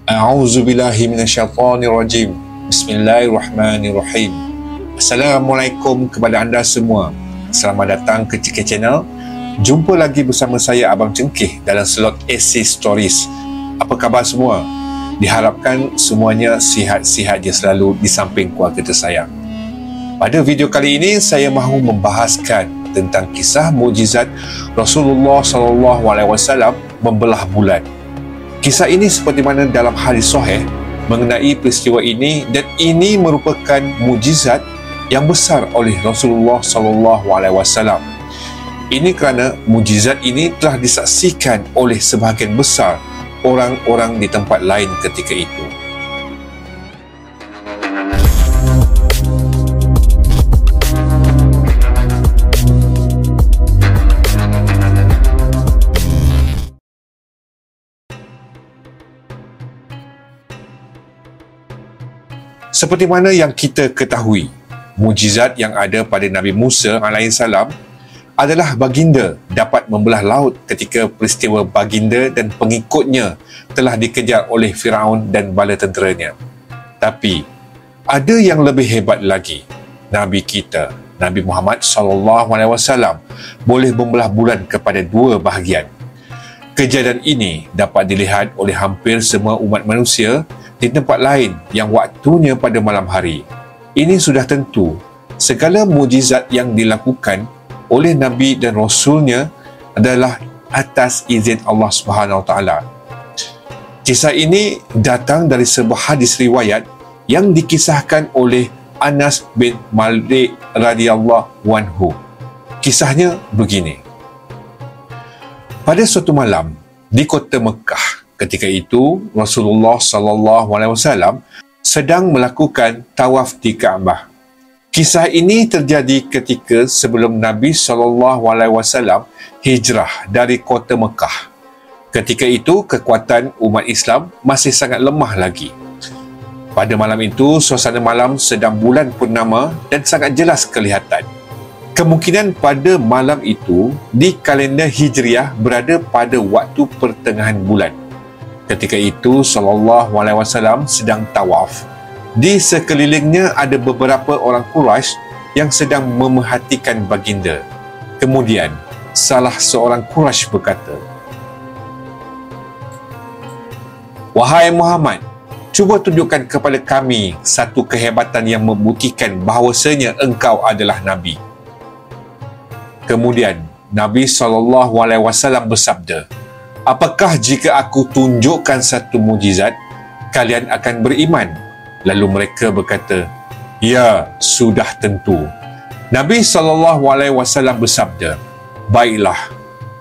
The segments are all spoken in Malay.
A'udzubillahi minasyaitonirrajim. Bismillahirrahmanirrahim. Assalamualaikum kepada anda semua. Selamat datang ke Cengkeh Channel. Jumpa lagi bersama saya Abang Cengkeh dalam slot AC Stories. Apa khabar semua? Diharapkan semuanya sihat-sihat je selalu di samping keluarga tersayang. Pada video kali ini saya mahu membahaskan tentang kisah mukjizat Rasulullah SAW membelah bulan. Kisah ini seperti mana dalam hadis sahih mengenai peristiwa ini, dan ini merupakan mukjizat yang besar oleh Rasulullah SAW. Ini kerana mukjizat ini telah disaksikan oleh sebahagian besar orang-orang di tempat lain ketika itu. Seperti mana yang kita ketahui, mukjizat yang ada pada Nabi Musa AS adalah baginda dapat membelah laut ketika peristiwa baginda dan pengikutnya telah dikejar oleh Firaun dan bala tenteranya. Tapi ada yang lebih hebat lagi. Nabi kita, Nabi Muhammad SAW boleh membelah bulan kepada dua bahagian. Kejadian ini dapat dilihat oleh hampir semua umat manusia di tempat lain yang waktunya pada malam hari. Ini sudah tentu segala mukjizat yang dilakukan oleh Nabi dan Rasulnya adalah atas izin Allah SWT. Kisah ini datang dari sebuah hadis riwayat yang dikisahkan oleh Anas bin Malik radhiyallahu anhu. Kisahnya begini. Pada suatu malam di kota Mekah, ketika itu Rasulullah SAW sedang melakukan tawaf di Kaabah. Kisah ini terjadi ketika sebelum Nabi SAW hijrah dari kota Mekah. Ketika itu kekuatan umat Islam masih sangat lemah lagi. Pada malam itu suasana malam sedang bulan purnama dan sangat jelas kelihatan. Kemungkinan pada malam itu di kalender Hijriah berada pada waktu pertengahan bulan. Ketika itu SAW sedang tawaf. Di sekelilingnya ada beberapa orang Quraisy yang sedang memerhatikan baginda. Kemudian salah seorang Quraisy berkata, "Wahai Muhammad, cuba tunjukkan kepada kami satu kehebatan yang membuktikan bahawasanya engkau adalah Nabi." Kemudian Nabi SAW bersabda, "Apakah jika aku tunjukkan satu mukjizat, kalian akan beriman?" Lalu mereka berkata, "Ya, sudah tentu." Nabi SAW bersabda, "Baiklah,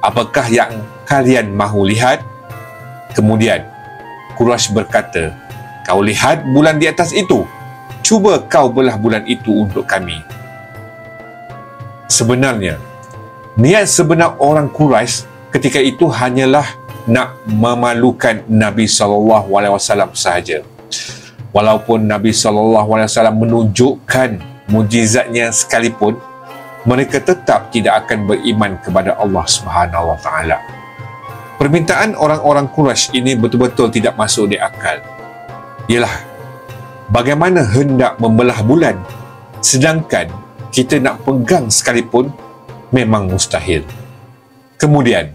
apakah yang kalian mahu lihat?" Kemudian Quraisy berkata, "Kau lihat bulan di atas itu? Cuba kau belah bulan itu untuk kami." Sebenarnya, niat sebenar orang Quraisy ketika itu hanyalah nak memalukan Nabi SAW sahaja. Walaupun Nabi SAW menunjukkan mukjizatnya sekalipun, mereka tetap tidak akan beriman kepada Allah SWT. Permintaan orang-orang Quraisy ini betul-betul tidak masuk di akal. Ialah, bagaimana hendak membelah bulan sedangkan kita nak pegang sekalipun memang mustahil. Kemudian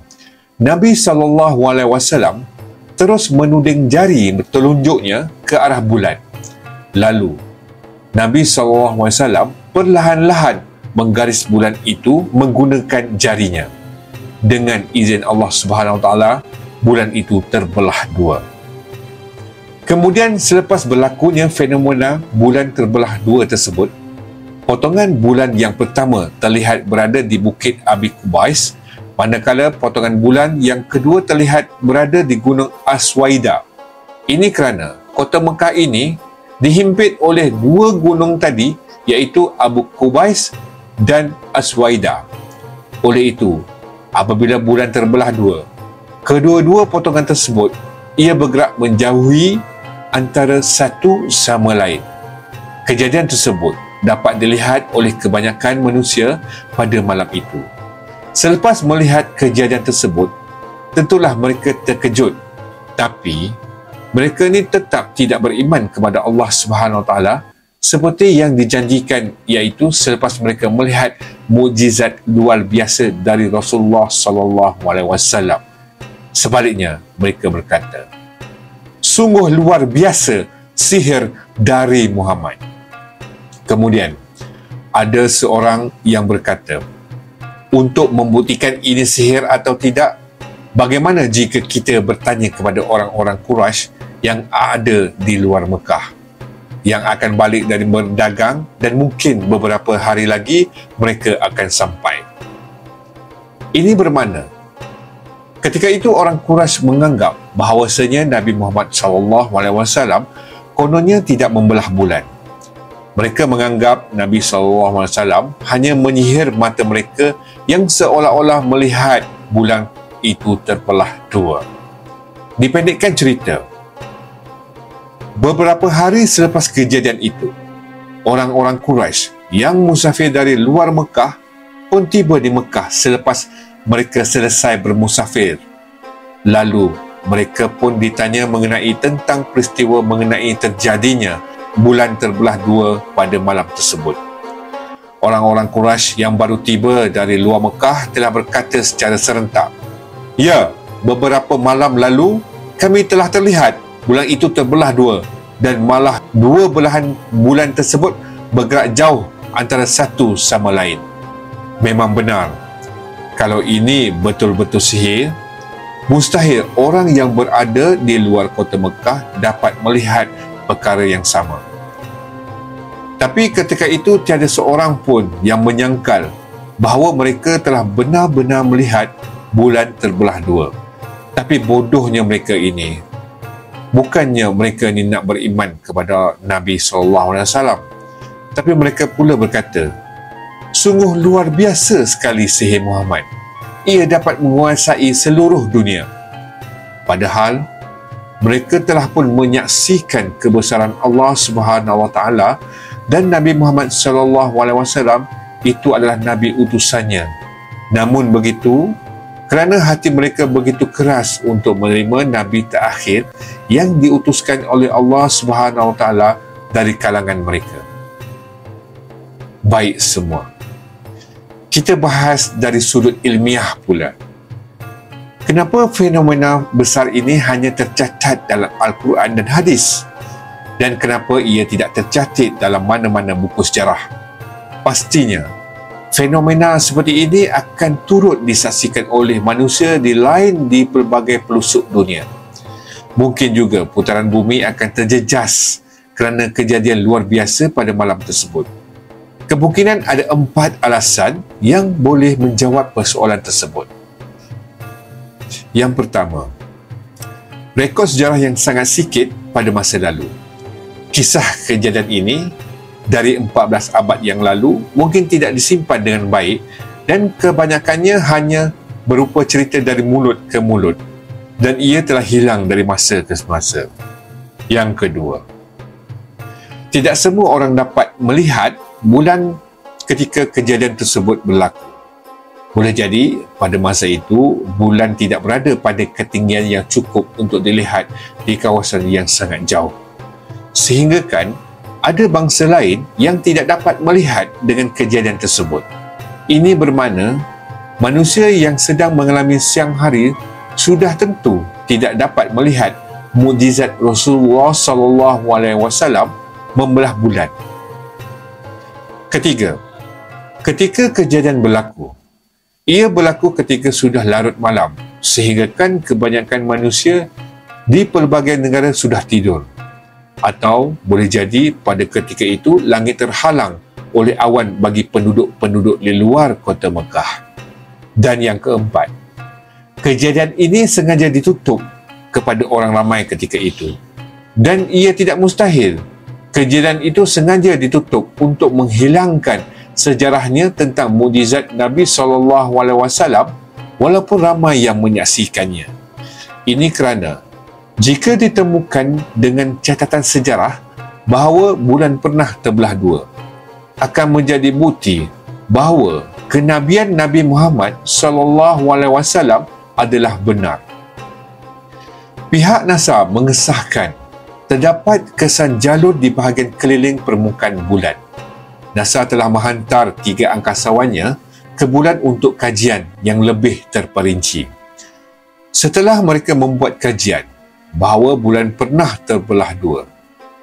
Nabi SAW terus menuding jari telunjuknya ke arah bulan. Lalu Nabi SAW perlahan-lahan menggaris bulan itu menggunakan jarinya. Dengan izin Allah SWT, bulan itu terbelah dua. Kemudian selepas berlakunya fenomena bulan terbelah dua tersebut, potongan bulan yang pertama terlihat berada di Bukit Abi Qubais, manakala potongan bulan yang kedua terlihat berada di Gunung Aswaidah. Ini kerana kota Mekah ini dihimpit oleh dua gunung tadi, iaitu Abu Qubais dan Aswaidah. Oleh itu, apabila bulan terbelah dua, kedua-dua potongan tersebut ia bergerak menjauhi antara satu sama lain. Kejadian tersebut dapat dilihat oleh kebanyakan manusia pada malam itu. Selepas melihat kejadian tersebut, tentulah mereka terkejut. Tapi mereka ni tetap tidak beriman kepada Allah Subhanahu Wa Taala seperti yang dijanjikan, iaitu selepas mereka melihat mukjizat luar biasa dari Rasulullah sallallahu alaihi wasallam. Sebaliknya, mereka berkata, sungguh luar biasa sihir dari Muhammad. Kemudian, ada seorang yang berkata, untuk membuktikan ini sihir atau tidak, bagaimana jika kita bertanya kepada orang-orang Quraisy yang ada di luar Mekah, yang akan balik dari berdagang, dan mungkin beberapa hari lagi mereka akan sampai. Ini bermakna ketika itu orang Quraisy menganggap bahawasanya Nabi Muhammad SAW kononnya tidak membelah bulan. Mereka menganggap Nabi SAW hanya menyihir mata mereka yang seolah-olah melihat bulan itu terbelah dua. Dipendekkan cerita, beberapa hari selepas kejadian itu, orang-orang Quraisy yang musafir dari luar Mekah pun tiba di Mekah selepas mereka selesai bermusafir. Lalu, mereka pun ditanya mengenai tentang peristiwa mengenai terjadinya bulan terbelah dua pada malam tersebut. Orang-orang Quraisy yang baru tiba dari luar Mekah telah berkata secara serentak, "Ya, beberapa malam lalu kami telah terlihat bulan itu terbelah dua, dan malah dua belahan bulan tersebut bergerak jauh antara satu sama lain." Memang benar, kalau ini betul-betul sihir, mustahil orang yang berada di luar kota Mekah dapat melihat perkara yang sama. Tapi ketika itu tiada seorang pun yang menyangkal bahawa mereka telah benar-benar melihat bulan terbelah dua. Tapi bodohnya mereka ini, bukannya mereka ni nak beriman kepada Nabi SAW, tapi mereka pula berkata, sungguh luar biasa sekali sihir Muhammad. Ia dapat menguasai seluruh dunia. Padahal mereka telah pun menyaksikan kebesaran Allah Subhanahu Wa Taala dan Nabi Muhammad SAW itu adalah Nabi utusannya. Namun begitu, kerana hati mereka begitu keras untuk menerima Nabi terakhir yang diutuskan oleh Allah Subhanahu Wa Taala dari kalangan mereka. Baik semua, kita bahas dari sudut ilmiah pula. Kenapa fenomena besar ini hanya tercatat dalam Al-Quran dan hadis? Dan kenapa ia tidak tercatat dalam mana-mana buku sejarah? Pastinya, fenomena seperti ini akan turut disaksikan oleh manusia di pelbagai pelosok dunia. Mungkin juga putaran bumi akan terjejas kerana kejadian luar biasa pada malam tersebut. Kemungkinan ada 4 alasan yang boleh menjawab persoalan tersebut. Yang pertama, rekod sejarah yang sangat sikit pada masa lalu. Kisah kejadian ini dari 14 abad yang lalu mungkin tidak disimpan dengan baik dan kebanyakannya hanya berupa cerita dari mulut ke mulut, dan ia telah hilang dari masa ke masa. Yang kedua, tidak semua orang dapat melihat bulan ketika kejadian tersebut berlaku. Boleh jadi pada masa itu bulan tidak berada pada ketinggian yang cukup untuk dilihat di kawasan yang sangat jauh. Sehingga kan ada bangsa lain yang tidak dapat melihat dengan kejadian tersebut. Ini bermakna manusia yang sedang mengalami siang hari sudah tentu tidak dapat melihat mukjizat Rasulullah SAW membelah bulan. Ketiga, ketika kejadian berlaku, ia berlaku ketika sudah larut malam, sehingga kan kebanyakan manusia di pelbagai negara sudah tidur. Atau boleh jadi pada ketika itu langit terhalang oleh awan bagi penduduk-penduduk di luar kota Mekah. Dan yang keempat, kejadian ini sengaja ditutup kepada orang ramai ketika itu. Dan ia tidak mustahil kejadian itu sengaja ditutup untuk menghilangkan sejarahnya tentang mukjizat Nabi SAW walaupun ramai yang menyaksikannya. Ini kerana jika ditemukan dengan catatan sejarah bahawa bulan pernah terbelah dua, akan menjadi bukti bahawa kenabian Nabi Muhammad SAW adalah benar. Pihak NASA mengesahkan terdapat kesan jalur di bahagian keliling permukaan bulan. NASA telah menghantar 3 angkasawannya ke bulan untuk kajian yang lebih terperinci. Setelah mereka membuat kajian bahawa bulan pernah terbelah dua,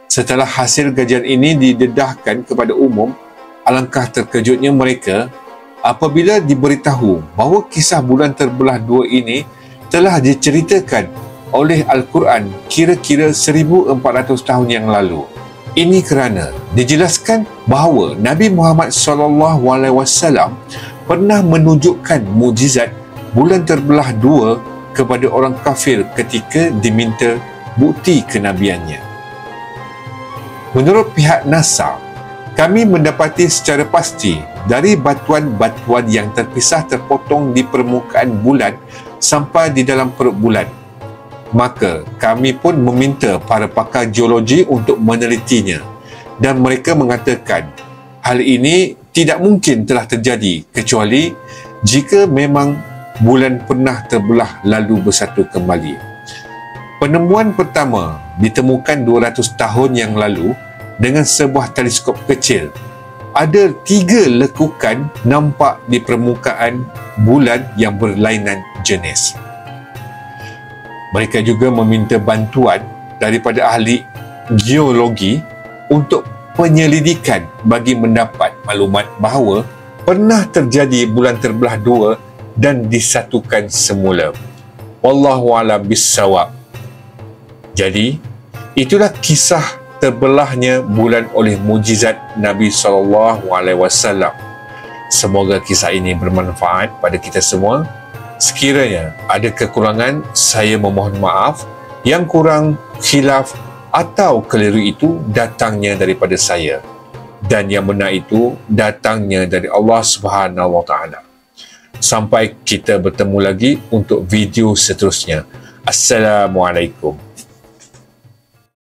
setelah hasil kajian ini didedahkan kepada umum, alangkah terkejutnya mereka apabila diberitahu bahawa kisah bulan terbelah dua ini telah diceritakan oleh Al-Quran kira-kira 1400 tahun yang lalu. Ini kerana dijelaskan bahawa Nabi Muhammad SAW pernah menunjukkan mukjizat bulan terbelah dua kepada orang kafir ketika diminta bukti kenabiannya. Menurut pihak NASA, kami mendapati secara pasti dari batuan-batuan yang terpisah terpotong di permukaan bulan sampai di dalam perut bulan. Maka kami pun meminta para pakar geologi untuk menelitinya dan mereka mengatakan hal ini tidak mungkin telah terjadi kecuali jika memang bulan pernah terbelah lalu bersatu kembali. Penemuan pertama ditemukan 200 tahun yang lalu dengan sebuah teleskop kecil. Ada 3 lekukan nampak di permukaan bulan yang berlainan jenis. Mereka juga meminta bantuan daripada ahli geologi untuk penyelidikan bagi mendapat maklumat bahawa pernah terjadi bulan terbelah dua dan disatukan semula. Wallahu a'lam bissawab. Jadi, itulah kisah terbelahnya bulan oleh mukjizat Nabi SAW. Semoga kisah ini bermanfaat pada kita semua. Sekiranya ada kekurangan, saya memohon maaf. Yang kurang, khilaf atau keliru itu datangnya daripada saya. Dan yang benar itu datangnya dari Allah Subhanahu Wa Taala. Sampai kita bertemu lagi untuk video seterusnya. Assalamualaikum.